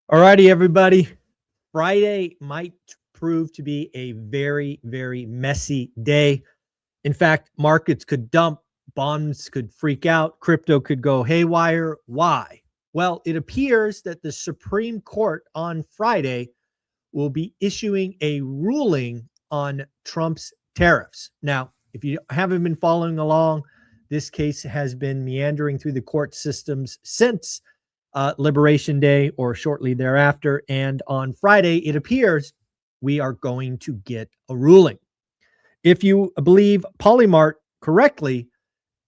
All righty, everybody. Friday might prove to be a very, very messy day. In fact, markets could dump, bonds could freak out, crypto could go haywire. Why? Well, it appears that the Supreme Court on Friday will be issuing a ruling on Trump's tariffs. Now, if you haven't been following along, this case has been meandering through the court systems since Liberation Day or shortly thereafter. And on Friday, it appears we are going to get a ruling. If you believe Polymart correctly,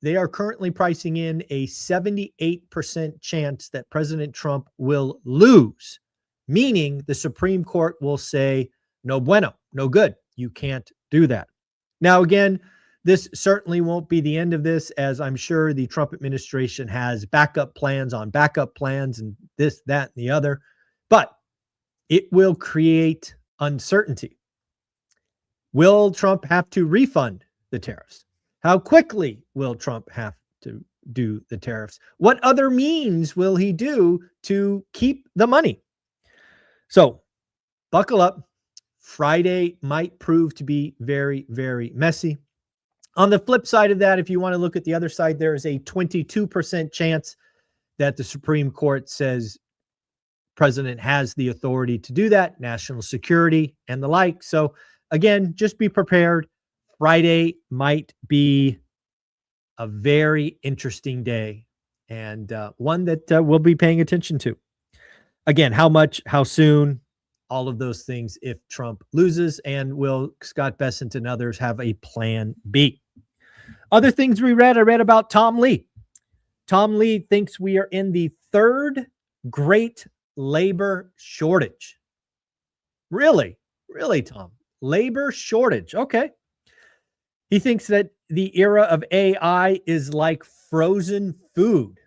they are currently pricing in a 78% chance that President Trump will lose, meaning the Supreme Court will say, no bueno, no good. You can't do that. Now, again, this certainly won't be the end of this, as I'm sure the Trump administration has backup plans on backup plans and this, that, and the other. But it will create uncertainty. Will Trump have to refund the tariffs? How quickly will Trump have to do the tariffs? What other means will he do to keep the money? So buckle up. Friday might prove to be very, very messy. On the flip side of that, if you want to look at the other side, there is a 22% chance that the Supreme Court says president has the authority to do that, national security and the like. So again, just be prepared. Friday might be a very interesting day and one that we'll be paying attention to. Again, how much, how soon, all of those things if Trump loses, and will Scott Bessent and others have a plan B? Other things I read about Tom Lee. Tom Lee thinks we are in the third great labor shortage. Really, Tom? Labor shortage. Okay. He thinks that the era of AI is like frozen food.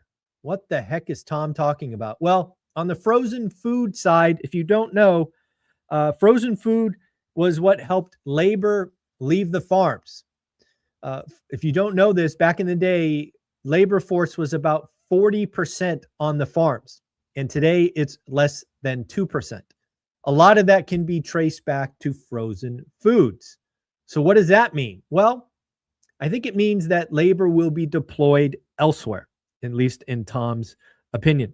What the heck is Tom talking about? Well, on the frozen food side, if you don't know, frozen food was what helped labor leave the farms. If you don't know this, back in the day, labor force was about 40% on the farms. And today it's less than 2%. A lot of that can be traced back to frozen foods. So what does that mean? Well, I think it means that labor will be deployed elsewhere, at least in Tom's opinion.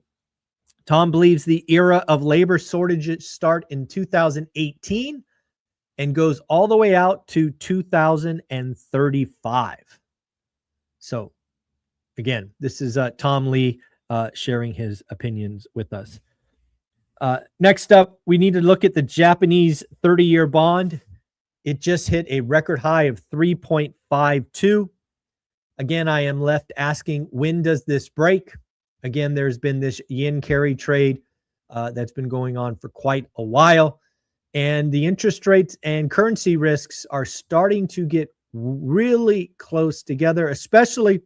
Tom believes the era of labor shortages start in 2018 and goes all the way out to 2035. So again, this is Tom Lee sharing his opinions with us. Next up, we need to look at the Japanese 30-year bond. It just hit a record high of 3.52. Again, I am left asking, when does this break? Again, there's been this yen carry trade that's been going on for quite a while. And the interest rates and currency risks are starting to get really close together, especially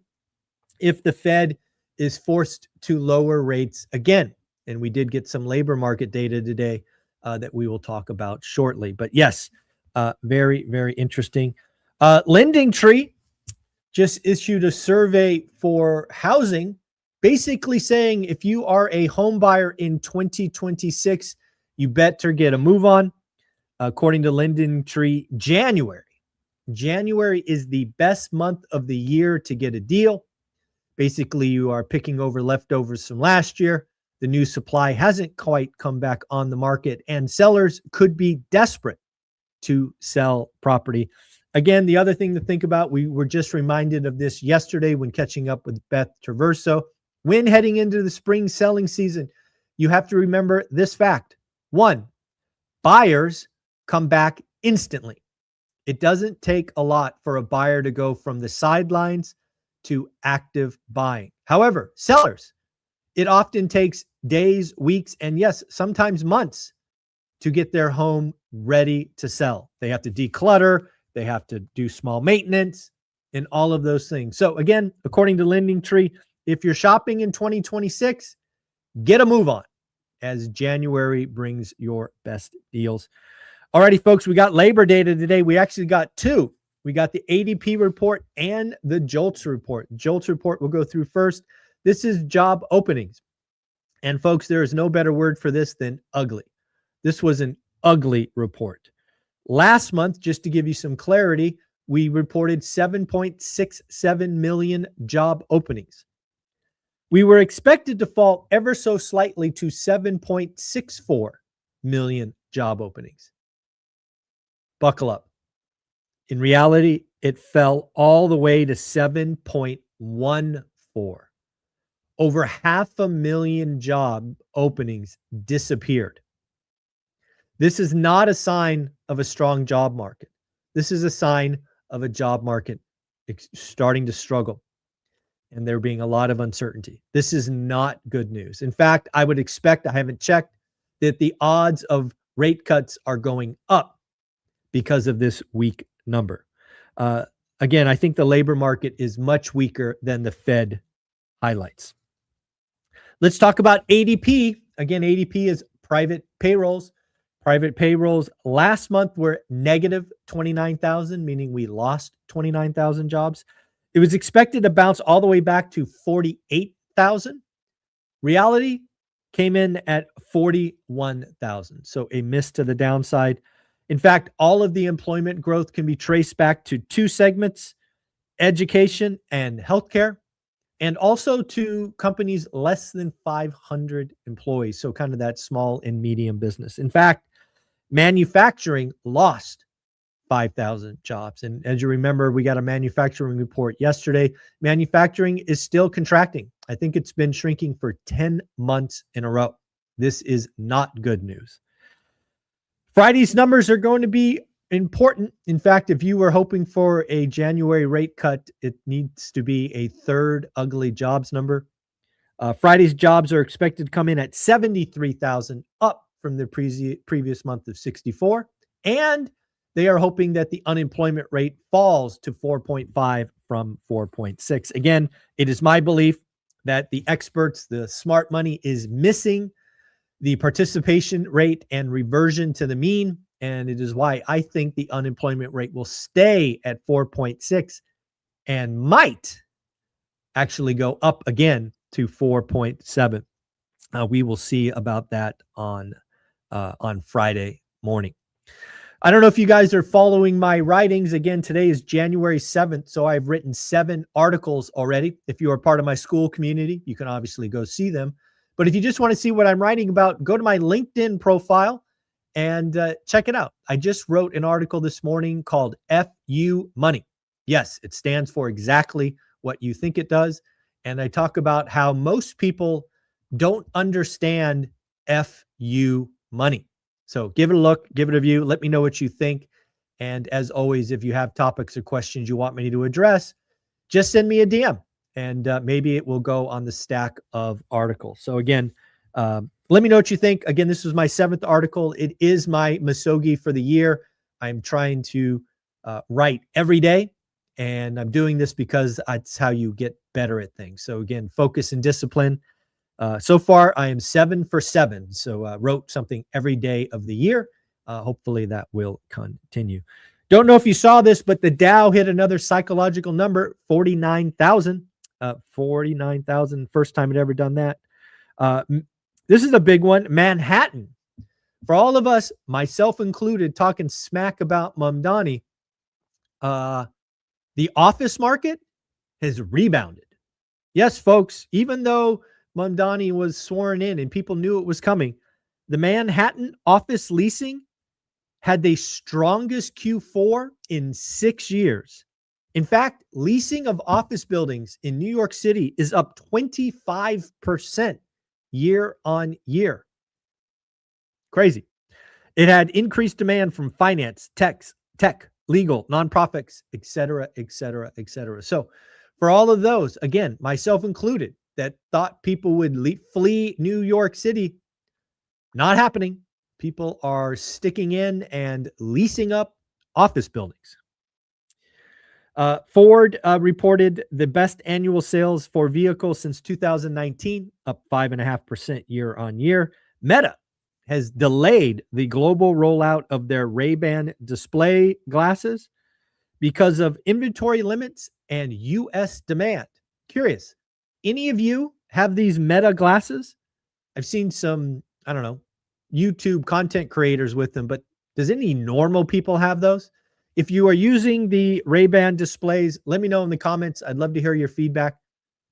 if the Fed is forced to lower rates again. And we did get some labor market data today that we will talk about shortly. But yes, very, very interesting. Lending Tree just issued a survey for housing, basically saying if you are a home buyer in 2026, you better get a move on. According to Lending Tree, January is the best month of the year to get a deal. Basically, you are picking over leftovers from last year. The new supply hasn't quite come back on the market, and sellers could be desperate to sell property. Again, the other thing to think about, we were just reminded of this yesterday when catching up with Beth Traverso. When heading into the spring selling season, you have to remember this fact. One, buyers come back instantly. It doesn't take a lot for a buyer to go from the sidelines to active buying. However, sellers, it often takes days, weeks, and yes, sometimes months to get their home ready to sell. They have to declutter, they have to do small maintenance, and all of those things. So again, according to Lending Tree, if you're shopping in 2026, get a move on, as January brings your best deals. Alrighty, folks, we got labor data today. We actually got two. We got the ADP report and the JOLTS report. JOLTS report we'll go through first. This is job openings. And folks, there is no better word for this than ugly. This was an ugly report. Last month, just to give you some clarity, we reported 7.67 million job openings. We were expected to fall ever so slightly to 7.64 million job openings. Buckle up. In reality, it fell all the way to 7.14. Over 500,000 job openings disappeared. This is not a sign of a strong job market. This is a sign of a job market starting to struggle and there being a lot of uncertainty. This is not good news. In fact, I would expect, I haven't checked, that the odds of rate cuts are going up because of this weak number. Again, I think the labor market is much weaker than the Fed highlights. Let's talk about ADP. Again, ADP is private payrolls. Private payrolls last month were negative 29,000, meaning we lost 29,000 jobs. It was expected to bounce all the way back to 48,000. Reality came in at 41,000. So a miss to the downside. In fact, all of the employment growth can be traced back to two segments, education and healthcare, and also to companies less than 500 employees. So kind of that small and medium business. In fact, manufacturing lost 5,000 jobs. And as you remember, we got a manufacturing report yesterday. Manufacturing is still contracting. I think it's been shrinking for 10 months in a row. This is not good news. Friday's numbers are going to be important. In fact, if you were hoping for a January rate cut, it needs to be a third ugly jobs number. Friday's jobs are expected to come in at 73,000, up from the previous month of 64. And they are hoping that the unemployment rate falls to 4.5 from 4.6. Again, it is my belief that the experts, the smart money, is missing the participation rate and reversion to the mean. And it is why I think the unemployment rate will stay at 4.6 and might actually go up again to 4.7. We will see about that on Friday morning. I don't know if you guys are following my writings. Again, today is January 7th, so I've written 7 articles already. If you are part of my school community, you can obviously go see them. But if you just want to see what I'm writing about, go to my LinkedIn profile and check it out. I just wrote an article this morning called FU Money. Yes, it stands for exactly what you think it does. And I talk about how most people don't understand FU Money. So give it a look, give it a view. Let me know what you think. And as always, if you have topics or questions you want me to address, just send me a DM and maybe it will go on the stack of articles. So again, let me know what you think. Again, this was my 7th article. It is my Misogi for the year. I'm trying to write every day, and I'm doing this because that's how you get better at things. So again, focus and discipline. So far, I am 7 for 7. So wrote something every day of the year. Hopefully that will continue. Don't know if you saw this, but the Dow hit another psychological number, 49,000. 49,000, first time it ever done that. This is a big one. Manhattan. For all of us, myself included, talking smack about Mamdani, the office market has rebounded. Yes, folks, even though Mamdani was sworn in and people knew it was coming, the Manhattan office leasing had the strongest Q4 in 6 years. In fact, leasing of office buildings in New York City is up 25% year on year. Crazy. It had increased demand from finance, tech, legal, nonprofits, et cetera, et cetera, et cetera. So for all of those, again, myself included, that thought people would flee New York City, not happening. People are sticking in and leasing up office buildings. Ford reported the best annual sales for vehicles since 2019, up 5.5% year on year. Meta has delayed the global rollout of their Ray-Ban display glasses because of inventory limits and U.S. demand. Curious, any of you have these Meta glasses? I've seen some, I don't know, YouTube content creators with them, but does any normal people have those? If you are using the Ray-Ban displays, let me know in the comments. I'd love to hear your feedback.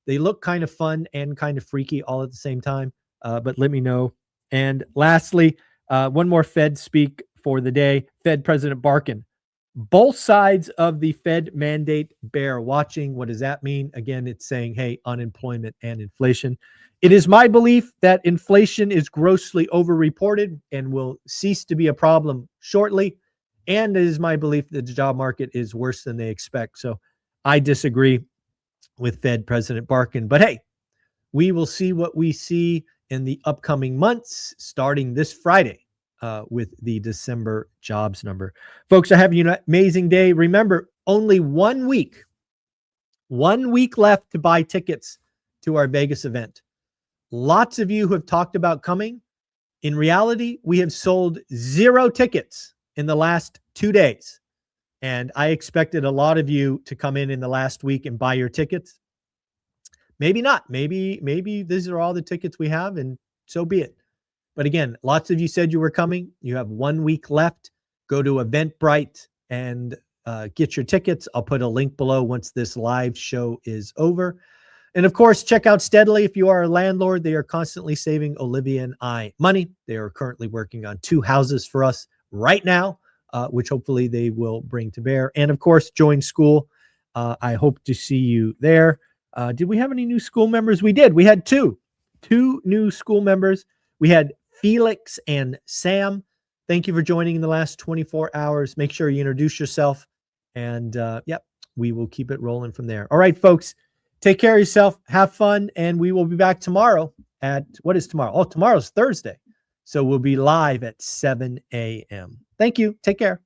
They look kind of fun and kind of freaky all at the same time, but let me know. And lastly, one more Fed speak for the day. Fed President Barkin. Both sides of the Fed mandate bear watching. What does that mean? Again, it's saying, hey, unemployment and inflation. It is my belief that inflation is grossly overreported and will cease to be a problem shortly. And it is my belief that the job market is worse than they expect. So I disagree with Fed President Barkin. But hey, we will see what we see in the upcoming months, starting this Friday with the December jobs number. Folks, I have you an amazing day. Remember, only 1 week left to buy tickets to our Vegas event. Lots of you who have talked about coming. In reality, we have sold 0 tickets in the last 2 days. And I expected a lot of you to come in the last week and buy your tickets. Maybe not. Maybe these are all the tickets we have, and so be it. But again, lots of you said you were coming. You have 1 week left. Go to Eventbrite and get your tickets. I'll put a link below once this live show is over. And of course, check out Steadily if you are a landlord. They are constantly saving Olivia and I money. They are currently working on 2 houses for us right now, which hopefully they will bring to bear. And of course, join school. I hope to see you there. Did we have any new school members? We did. We had two new school members. We had Felix and Sam. Thank you for joining in the last 24 hours. Make sure you introduce yourself. And yep, we will keep it rolling from there. All right, folks, take care of yourself. Have fun. And we will be back tomorrow at, what is tomorrow? Oh, tomorrow's Thursday. So we'll be live at 7 a.m. Thank you. Take care.